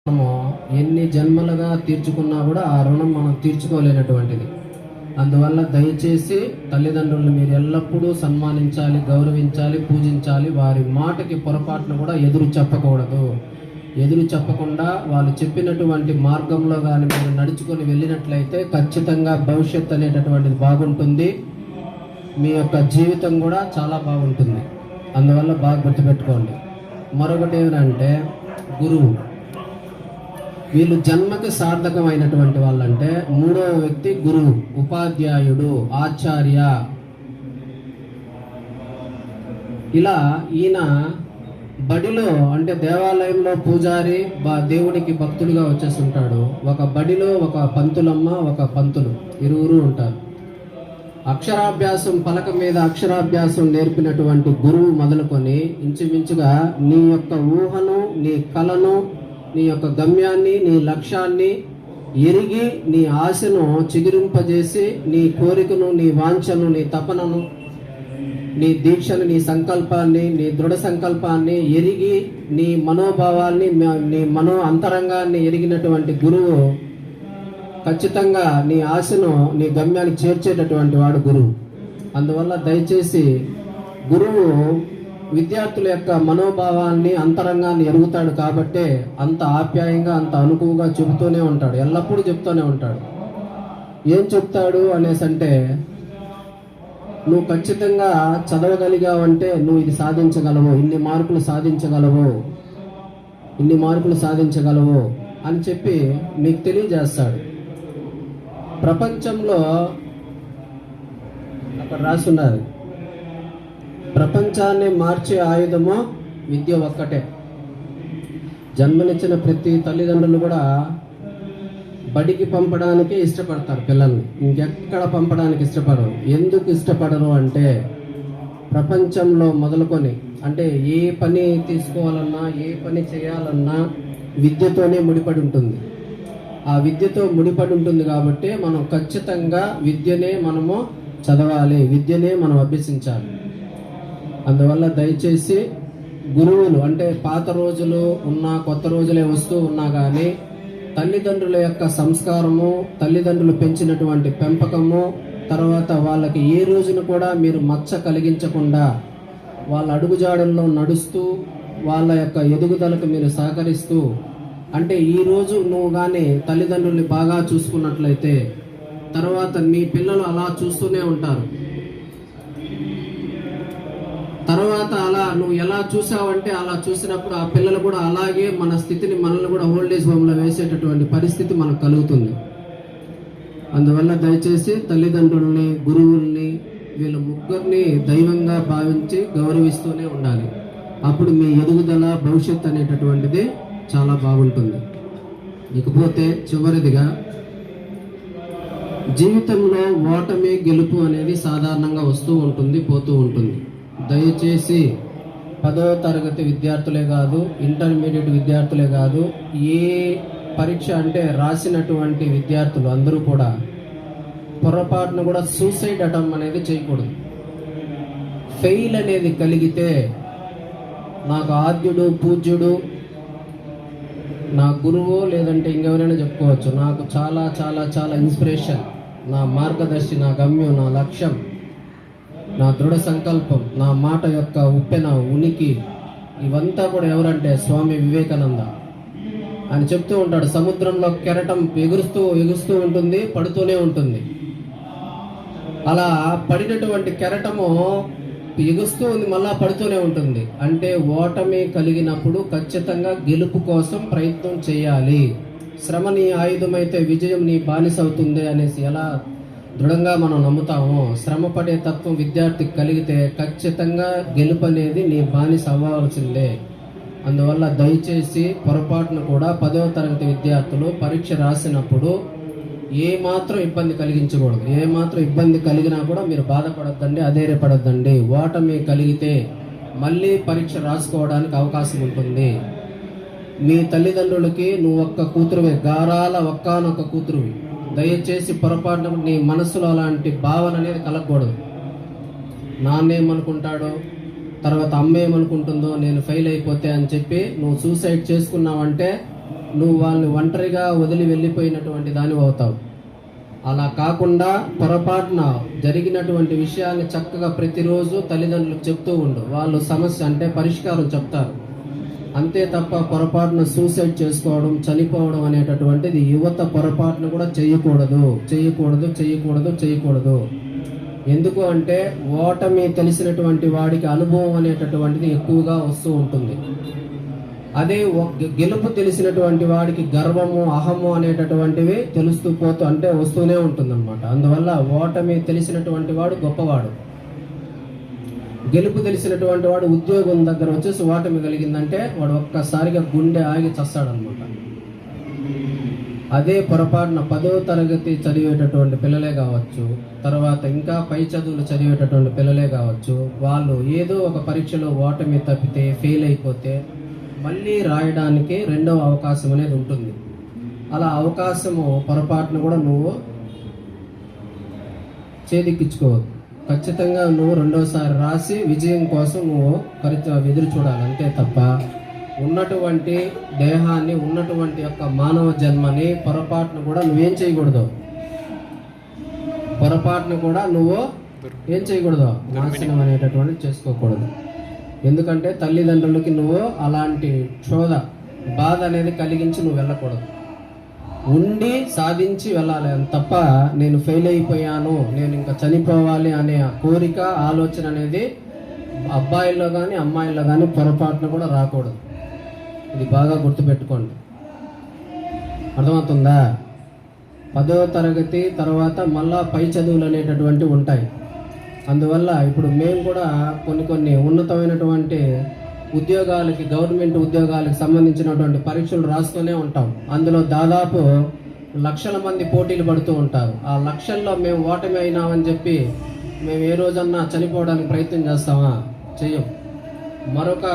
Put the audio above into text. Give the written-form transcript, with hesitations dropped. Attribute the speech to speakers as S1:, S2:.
S1: మనము ఎన్ని జన్మలుగా తీర్చుకున్నా కూడా ఆ రుణం మనం తీర్చుకోలేనటువంటిది. అందువల్ల దయచేసి తల్లిదండ్రులను మీరు ఎల్లప్పుడూ సన్మానించాలి, గౌరవించాలి, పూజించాలి. వారి మాటకి పొరపాటును కూడా ఎదురు చెప్పకూడదు. ఎదురు చెప్పకుండా వాళ్ళు చెప్పినటువంటి మార్గంలో కానీ మీరు నడుచుకొని వెళ్ళినట్లయితే ఖచ్చితంగా భవిష్యత్తు అనేటటువంటిది బాగుంటుంది. మీ యొక్క జీవితం కూడా చాలా బాగుంటుంది. అందువల్ల బాగా గుర్తుపెట్టుకోండి. మరొకటి ఏమిటంటే గురువు. వీళ్ళు జన్మకి సార్థకమైనటువంటి వాళ్ళంటే మూడవ వ్యక్తి గురువు, ఉపాధ్యాయుడు, ఆచార్య. ఇలా ఈయన బడిలో అంటే దేవాలయంలో పూజారి దేవుడికి భక్తుడిగా వచ్చేస్తుంటాడు. ఒక బడిలో ఒక పంతులమ్మ, ఒక పంతులు ఇరువురు ఉంటారు. అక్షరాభ్యాసం పలక మీద అక్షరాభ్యాసం నేర్పినటువంటి గురువు మొదలుకొని ఇంచుమించుగా నీ యొక్క ఊహను, నీ కలను, నీ యొక్క గమ్యాన్ని, నీ లక్ష్యాన్ని ఎరిగి నీ ఆశను చిగురింపజేసి నీ కోరికను, నీ వాంఛను, నీ తపనను, నీ దీక్షను, నీ సంకల్పాన్ని, నీ దృఢ సంకల్పాన్ని ఎరిగి నీ మనోభావాల్ని, నీ మనో అంతరంగాన్ని ఎరిగినటువంటి గురువు ఖచ్చితంగా నీ ఆశను నీ గమ్యానికి చేర్చేటటువంటి వాడు గురువు. అందువల్ల దయచేసి గురువు విద్యార్థుల యొక్క మనోభావాన్ని, అంతరంగాన్ని ఎరుగుతాడు. కాబట్టే అంత ఆప్యాయంగా, అంత అనుకువగా చెబుతూనే ఉంటాడు, ఎల్లప్పుడూ చెప్తూనే ఉంటాడు. ఏం చెప్తాడు అనేసి అంటే, నువ్వు ఖచ్చితంగా చదవగలిగావంటే నువ్వు ఇది సాధించగలవు, ఇన్ని మార్కులు సాధించగలవు, ఇన్ని మార్కులు సాధించగలవు అని చెప్పి మీకు తెలియజేస్తాడు. ప్రపంచంలో అక్కడ రాసున్నది, ప్రపంచాన్ని మార్చే ఆయుధము విద్య ఒక్కటే. జన్మనిచ్చిన ప్రతి తల్లిదండ్రులు కూడా బడికి పంపడానికి ఇష్టపడతారు పిల్లల్ని, ఇంకెక్కడ పంపడానికి ఇష్టపడరు. ఎందుకు ఇష్టపడరు అంటే ప్రపంచంలో మొదలుకొని అంటే ఏ పని తీసుకోవాలన్నా, ఏ పని చేయాలన్నా విద్యతోనే ముడిపడి ఉంటుంది. ఆ విద్యతో ముడిపడి ఉంటుంది కాబట్టి మనం ఖచ్చితంగా విద్యనే మనము చదవాలి, విద్యనే మనం అభ్యసించాలి. అందువల్ల దయచేసి గురువులు అంటే పాత రోజులు ఉన్నా, కొత్త రోజులే వస్తూ ఉన్నా కానీ తల్లిదండ్రుల యొక్క సంస్కారము, తల్లిదండ్రులు పెంచినటువంటి పెంపకము, తర్వాత వాళ్ళకి ఏ రోజున కూడా మీరు మచ్చ కలిగించకుండా వాళ్ళ అడుగుజాడల్లో నడుస్తూ వాళ్ళ యొక్క ఎదుగుదలకు మీరు సహకరిస్తూ, అంటే ఈరోజు నువ్వు కానీ తల్లిదండ్రుల్ని బాగా చూసుకున్నట్లయితే తర్వాత మీ పిల్లలు అలా చూస్తూనే ఉంటారు. తర్వాత అలా నువ్వు ఎలా చూసావంటే అలా చూసినప్పుడు ఆ పిల్లలు కూడా అలాగే మన స్థితిని, మనల్ని కూడా ఓల్డేజ్ హోమ్లో వేసేటటువంటి పరిస్థితి మనకు కలుగుతుంది. అందువల్ల దయచేసి తల్లిదండ్రుల్ని, గురువుల్ని, వీళ్ళ ముగ్గురిని దైవంగా భావించి గౌరవిస్తూనే ఉండాలి. అప్పుడు మీ ఎదుగుదల, భవిష్యత్తు అనేటటువంటిది చాలా బాగుంటుంది. ఇకపోతే చివరిదిగా, జీవితంలో ఓటమి, గెలుపు అనేది సాధారణంగా వస్తూ ఉంటుంది, పోతూ ఉంటుంది. దయచేసి 10వ తరగతి విద్యార్థులే కాదు, ఇంటర్మీడియట్ విద్యార్థులే కాదు, ఏ పరీక్ష అంటే రాసినటువంటి విద్యార్థులు అందరూ కూడా పొరపాటును కూడా సూసైడ్ అటెంప్ట్ అనేది చేయకూడదు. ఫెయిల్ అనేది కలిగితే నాకు ఆద్యుడు, పూజ్యుడు, నా గురువు లేదంటే ఇంకెవరైనా చెప్పుకోవచ్చు, నాకు చాలా చాలా చాలా ఇన్స్పిరేషన్, నా మార్గదర్శి, నా గమ్యం, నా లక్ష్యం, నా దృఢ సంకల్పం, నా మాట యొక్క ఉప్పెన, ఉనికి, ఇవంతా కూడా ఎవరంటే స్వామి వివేకానంద అని చెప్తూ ఉంటాడు. సముద్రంలో కెరటం ఎగురుస్తూ ఎగురుస్తూ ఉంటుంది, పడుతూనే ఉంటుంది. అలా పడినటువంటి కెరటము ఎగుస్తూ ఉంది, మళ్ళా పడుతూనే ఉంటుంది. అంటే ఓటమి కలిగినప్పుడు ఖచ్చితంగా గెలుపు కోసం ప్రయత్నం చేయాలి. శ్రమ నీ ఆయుధమైతే విజయం నీ బానిస అవుతుంది అనేసి ఎలా దృఢంగా మనం నమ్ముతామో, శ్రమ పడే తత్వం విద్యార్థికి కలిగితే ఖచ్చితంగా గెలుపు అనేది నీ బానిస అవ్వాల్సిందే. అందువల్ల దయచేసి పొరపాటును కూడా 10వ తరగతి విద్యార్థులు పరీక్ష రాసినప్పుడు ఏమాత్రం ఇబ్బంది కలిగించకూడదు. ఏమాత్రం ఇబ్బంది కలిగినా కూడా మీరు బాధపడొద్దండి, అధైర్యపడొద్దండి. ఓటమి కలిగితే మళ్ళీ పరీక్ష రాసుకోవడానికి అవకాశం ఉంటుంది. మీ తల్లిదండ్రులకి నువ్వు ఒక్క కూతురువే, గారాల ఒక్కనొక్క కూతురువి. దయచేసి పొరపాటున నీ మనసులో అలాంటి భావన అనేది కలగకూడదు. నాన్నేమనుకుంటాడో, తర్వాత అమ్మ ఏమనుకుంటుందో, నేను ఫెయిల్ అయిపోతే అని చెప్పి నువ్వు సూసైడ్ చేసుకున్నావంటే నువ్వు వాళ్ళని ఒంటరిగా వదిలి వెళ్ళిపోయినటువంటి దానివి అవుతావు. అలా కాకుండా పొరపాటున జరిగినటువంటి విషయాన్ని చక్కగా ప్రతిరోజు తల్లిదండ్రులకు చెప్తూ ఉండు. వాళ్ళు సమస్య అంటే పరిష్కారం చెప్తారు. అంతే తప్ప పొరపాటున సూసైడ్ చేసుకోవడం, చనిపోవడం అనేటటువంటిది యువత పొరపాటును కూడా చేయకూడదు, చేయకూడదు, చేయకూడదు, చేయకూడదు. ఎందుకు అంటే ఓటమి తెలిసినటువంటి వాడికి అనుభవం అనేటటువంటిది ఎక్కువగా వస్తూ ఉంటుంది. అదే గెలుపు తెలిసినటువంటి వాడికి గర్వము, అహము అనేటటువంటివి తెలుస్తూ పోతూ అంటే వస్తూనే ఉంటుందన్నమాట. అందువల్ల ఓటమి తెలిసినటువంటి వాడు గొప్పవాడు. గెలుపు తెలిసినటువంటి వాడు ఉద్యోగం దగ్గర వచ్చేసి ఓటమి కలిగిందంటే వాడు ఒక్కసారిగా గుండె ఆగి చస్తాడనమాట. అదే పొరపాటున 10వ తరగతి చదివేటటువంటి పిల్లలే కావచ్చు, తర్వాత ఇంకా పై చదువులు చదివేటటువంటి పిల్లలే కావచ్చు, వాళ్ళు ఏదో ఒక పరీక్షలో ఓటమి తప్పితే ఫెయిల్ అయిపోతే మళ్ళీ రాయడానికి రెండవ అవకాశం అనేది ఉంటుంది. అలా అవకాశము పొరపాటును కూడా నువ్వు చేదిక్కించుకోవద్దు. ఖచ్చితంగా నువ్వు రెండోసారి రాసి విజయం కోసం నువ్వు ఎదురు చూడాలి. అంతే తప్ప ఉన్నటువంటి దేహాన్ని, ఉన్నటువంటి యొక్క మానవ జన్మని పొరపాటును కూడా నువ్వేం చేయకూడదు, పొరపాటును కూడా నువ్వు ఏం చేయకూడదు, నాశనం అనేటటువంటి చేసుకోకూడదు. ఎందుకంటే తల్లిదండ్రులకి నువ్వు అలాంటి క్షోధ, బాధ అనేది కలిగించి నువ్వు వెళ్ళకూడదు. ఉండి సాధించి వెళ్ళాలి తప్ప నేను ఫెయిల్ అయిపోయాను, నేను ఇంకా చనిపోవాలి అనే కోరిక, ఆలోచన అనేది అబ్బాయిల్లో కానీ అమ్మాయిల్లో కానీ పొరపాటున కూడా రాకూడదు. ఇది బాగా గుర్తుపెట్టుకోండి. అర్థమవుతుందా? 10వ తరగతి తర్వాత మళ్ళా పై చదువులు అనేటటువంటివి ఉంటాయి. అందువల్ల ఇప్పుడు మేము కూడా కొన్ని ఉన్నతమైనటువంటి ఉద్యోగాలకి, గవర్నమెంట్ ఉద్యోగాలకు సంబంధించినటువంటి పరీక్షలు రాస్తూనే ఉంటాం. అందులో దాదాపు లక్షల మంది పోటీలు పడుతూ ఉంటారు. ఆ లక్షల్లో మేము ఓటమి అయినామని చెప్పి మేము ఏ రోజన్నా చనిపోవడానికి ప్రయత్నం చేస్తామా? చెయ్యం. మరొక